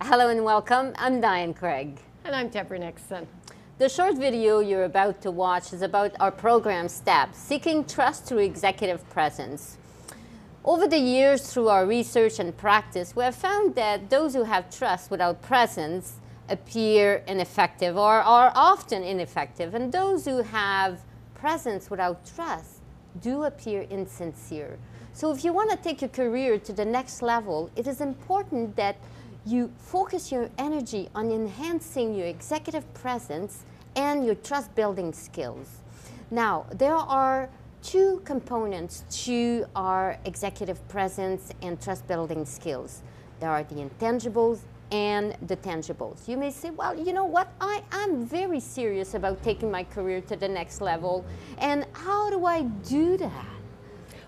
Hello and welcome. I'm Diane Craig. And I'm Deborah Nixon. The short video you're about to watch is about our program STEP, Seeking Trust Through Executive Presence. Over the years, through our research and practice, we have found that those who have trust without presence appear ineffective or are often ineffective, and those who have presence without trust do appear insincere. So if you want to take your career to the next level, it is important that you focus your energy on enhancing your executive presence and your trust-building skills. Now, there are two components to our executive presence and trust-building skills. There are the intangibles and the tangibles. You may say, well, you know what? I'm very serious about taking my career to the next level, and how do I do that?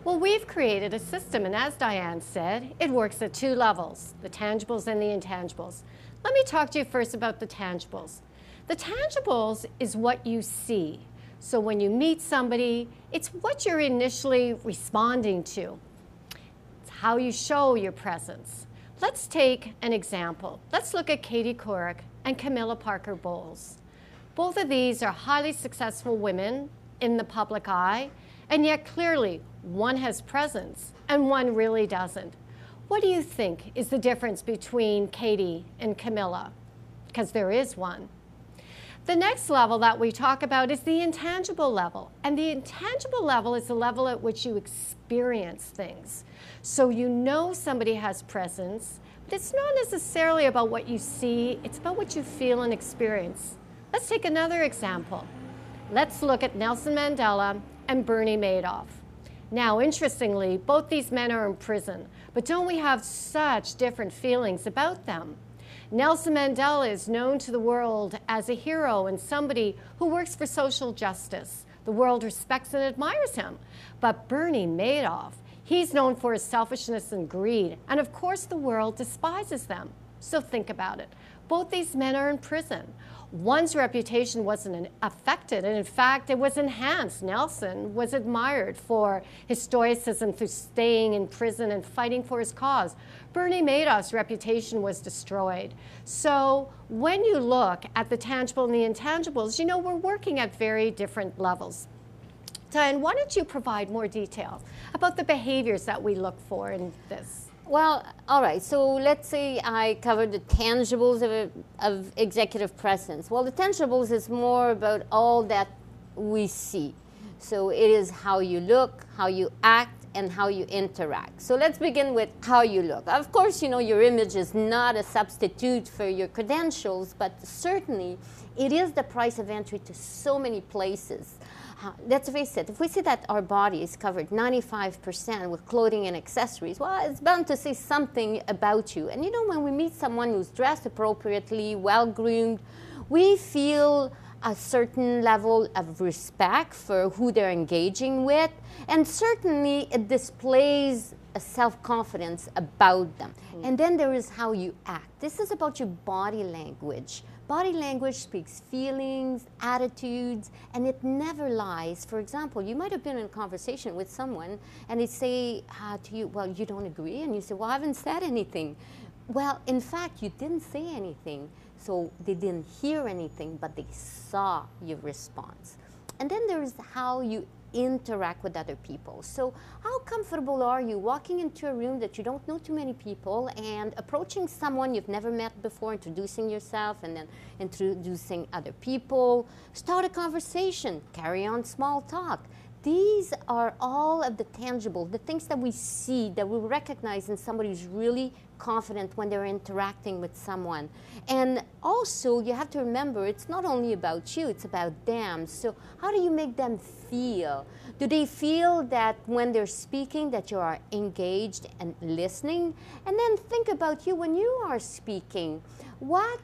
Well, we've created a system, and as Diane said, it works at two levels, the tangibles and the intangibles. Let me talk to you first about the tangibles. The tangibles is what you see. So when you meet somebody, it's what you're initially responding to. It's how you show your presence. Let's take an example. Let's look at Katie Couric and Camilla Parker Bowles. Both of these are highly successful women in the public eye, and yet clearly one has presence and one really doesn't. What do you think is the difference between Katie and Camilla? Because there is one. The next level that we talk about is the intangible level. And the intangible level is the level at which you experience things. So you know somebody has presence, but it's not necessarily about what you see, it's about what you feel and experience. Let's take another example. Let's look at Nelson Mandela and Bernie Madoff. Now, interestingly, both these men are in prison, but don't we have such different feelings about them? Nelson Mandela is known to the world as a hero and somebody who works for social justice. The world respects and admires him. But Bernie Madoff, he's known for his selfishness and greed, and of course the world despises them. So think about it. Both these men are in prison. One's reputation wasn't affected, and in fact, it was enhanced. Nelson was admired for his stoicism through staying in prison and fighting for his cause. Bernie Madoff's reputation was destroyed. So when you look at the tangible and the intangibles, you know, we're working at very different levels. Diane, why don't you provide more detail about the behaviors that we look for in this? Well, all right, so let's say I covered the tangibles of executive presence. Well, the tangibles is more about all that we see. So it is how you look, how you act, and how you interact. So let's begin with how you look. Of course, you know, your image is not a substitute for your credentials, but certainly it is the price of entry to so many places. Let's face it, if we see that our body is covered 95% with clothing and accessories, well, it's bound to say something about you. And you know, when we meet someone who's dressed appropriately, well-groomed, we feel a certain level of respect for who they're engaging with, and certainly it displays a self-confidence about them. And then there is how you act. This is about your body language. Body language speaks feelings, attitudes, and it never lies. For example, you might have been in a conversation with someone and they say to you, well, you don't agree? And you say, well, I haven't said anything. Well, in fact, you didn't say anything. So they didn't hear anything, but they saw your response. And then there is how you interact with other people. So how comfortable are you walking into a room that you don't know too many people and approaching someone you've never met before, introducing yourself and then introducing other people, start a conversation, carry on small talk. These are all of the tangible, the things that we see, that we recognize in somebody who's really confident when they're interacting with someone. And also, you have to remember, it's not only about you, it's about them. So how do you make them feel? Do they feel that when they're speaking that you are engaged and listening? And then think about you when you are speaking. What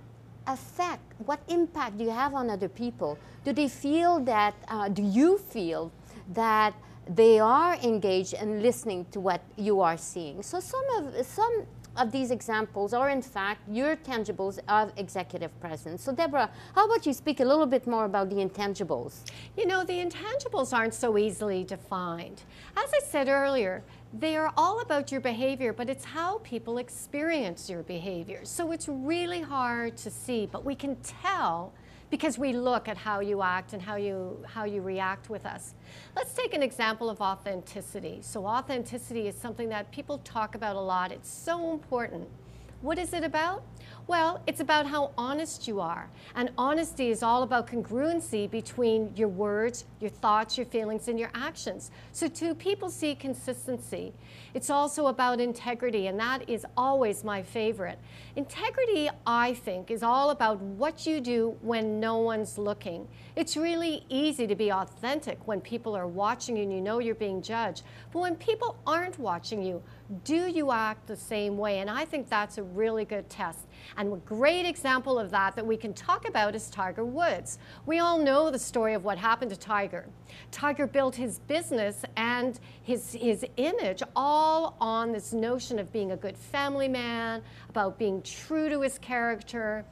effect, what impact do you have on other people? Do they feel that, do you feel that they are engaged and listening to what you are seeing? So some of these examples are in fact your tangibles of executive presence. So Deborah, how about you speak a little bit more about the intangibles? You know, the intangibles aren't so easily defined. As I said earlier, They are all about your behavior, but it's how people experience your behavior. So it's really hard to see, but we can tell because we look at how you act and how you react with us. Let's take an example of authenticity. So authenticity is something that people talk about a lot. It's so important. What is it about? Well, it's about how honest you are. And honesty is all about congruency between your words, your thoughts, your feelings, and your actions. So two people see consistency. It's also about integrity, and that is always my favorite. Integrity, I think, is all about what you do when no one's looking. It's really easy to be authentic when people are watching you and you know you're being judged. But when people aren't watching you, do you act the same way? And I think that's a really good test. And a great example of that we can talk about is Tiger Woods. We all know the story of what happened to Tiger. Tiger built his business and his image all on this notion of being a good family man, about being true to his character.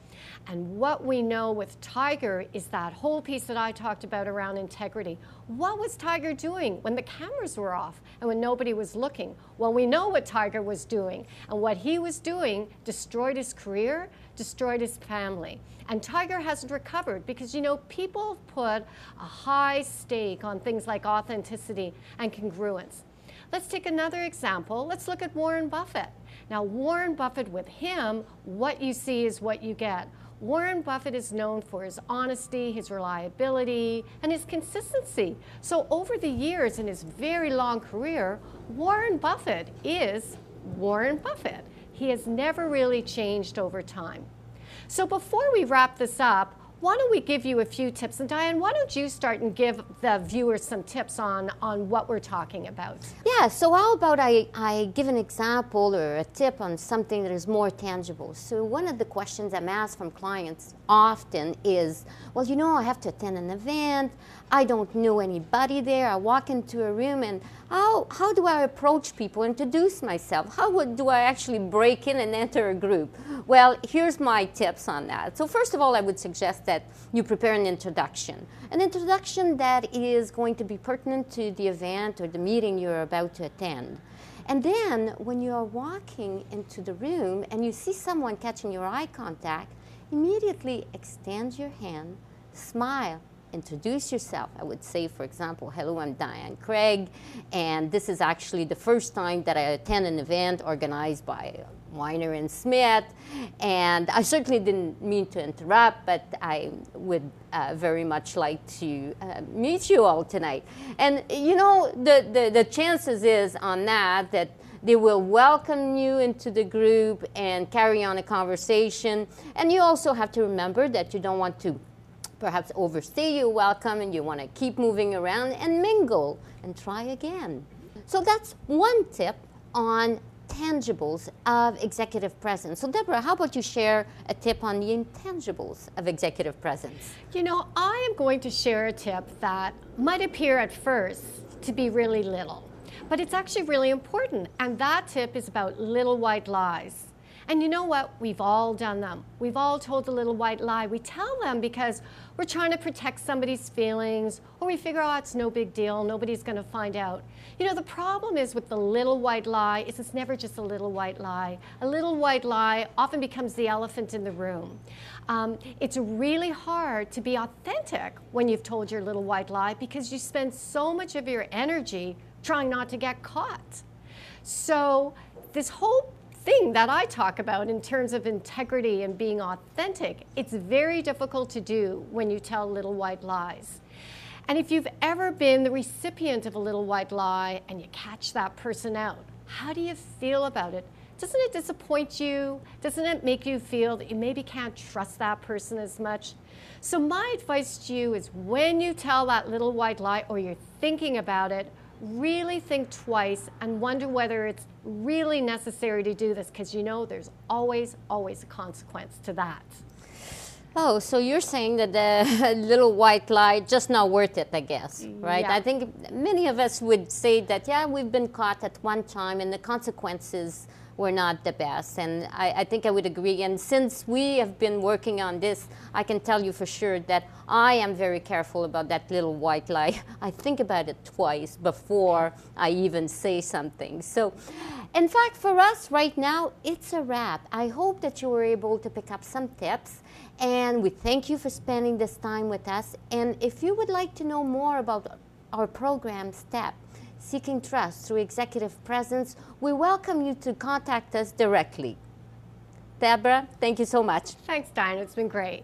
And what we know with Tiger is that whole piece that I talked about around integrity. What was Tiger doing when the cameras were off and when nobody was looking? Well, we know what Tiger was doing. And what he was doing destroyed his career, destroyed his family. And Tiger hasn't recovered because, you know, people put a high stake on things like authenticity and congruence. Let's take another example. Let's look at Warren Buffett. Now, Warren Buffett, with him, what you see is what you get. Warren Buffett is known for his honesty, his reliability, and his consistency. So over the years in his very long career, Warren Buffett is Warren Buffett. He has never really changed over time. So before we wrap this up, why don't we give you a few tips? And Diane, why don't you start and give the viewers some tips on what we're talking about? Yeah, so how about I give an example or a tip on something that is more tangible. So one of the questions I'm asked from clients often is, well, you know, I have to attend an event. I don't know anybody there. I walk into a room and how do I approach people, introduce myself? How do I actually break in and enter a group? Well, here's my tips on that. So first of all, I would suggest that you prepare an introduction that is going to be pertinent to the event or the meeting you're about to attend. And then when you are walking into the room and you see someone catching your eye contact, immediately extend your hand, smile, introduce yourself. I would say, for example, hello, I'm Diane Craig, and this is actually the first time that I attend an event organized by Weiner and Smith, and I certainly didn't mean to interrupt, but I would very much like to meet you all tonight. And you know, the chances is on that they will welcome you into the group and carry on a conversation. And you also have to remember that you don't want to perhaps overstay your welcome, and you want to keep moving around and mingle and try again. So that's one tip on tangibles of executive presence. So Deborah, how about you share a tip on the intangibles of executive presence? You know, I am going to share a tip that might appear at first to be really little, but it's actually really important. And that tip is about little white lies. And you know what? We've all done them. We've all told a little white lie. We tell them because we're trying to protect somebody's feelings, or we figure, oh, it's no big deal, nobody's going to find out. You know, the problem is with the little white lie is it's never just a little white lie. A little white lie often becomes the elephant in the room. It's really hard to be authentic when you've told your little white lie because you spend so much of your energy trying not to get caught. So this whole thing that I talk about in terms of integrity and being authentic, it's very difficult to do when you tell little white lies. And if you've ever been the recipient of a little white lie and you catch that person out, how do you feel about it? Doesn't it disappoint you? Doesn't it make you feel that you maybe can't trust that person as much? So my advice to you is when you tell that little white lie or you're thinking about it, really think twice and wonder whether it's really necessary to do this, because you know there's always a consequence to that. Oh, so you're saying that the little white lie, just not worth it, I guess, right? Yeah. I think many of us would say that, yeah, we've been caught at one time and the consequences we're not the best. And I think I would agree. And since we have been working on this, I can tell you for sure that I am very careful about that little white lie. I think about it twice before I even say something. So, in fact, for us right now, it's a wrap. I hope that you were able to pick up some tips. And we thank you for spending this time with us. And if you would like to know more about our program, STEP, Seeking Trust Through Executive Presence, we welcome you to contact us directly. Deborah, thank you so much. Thanks, Diane. It's been great.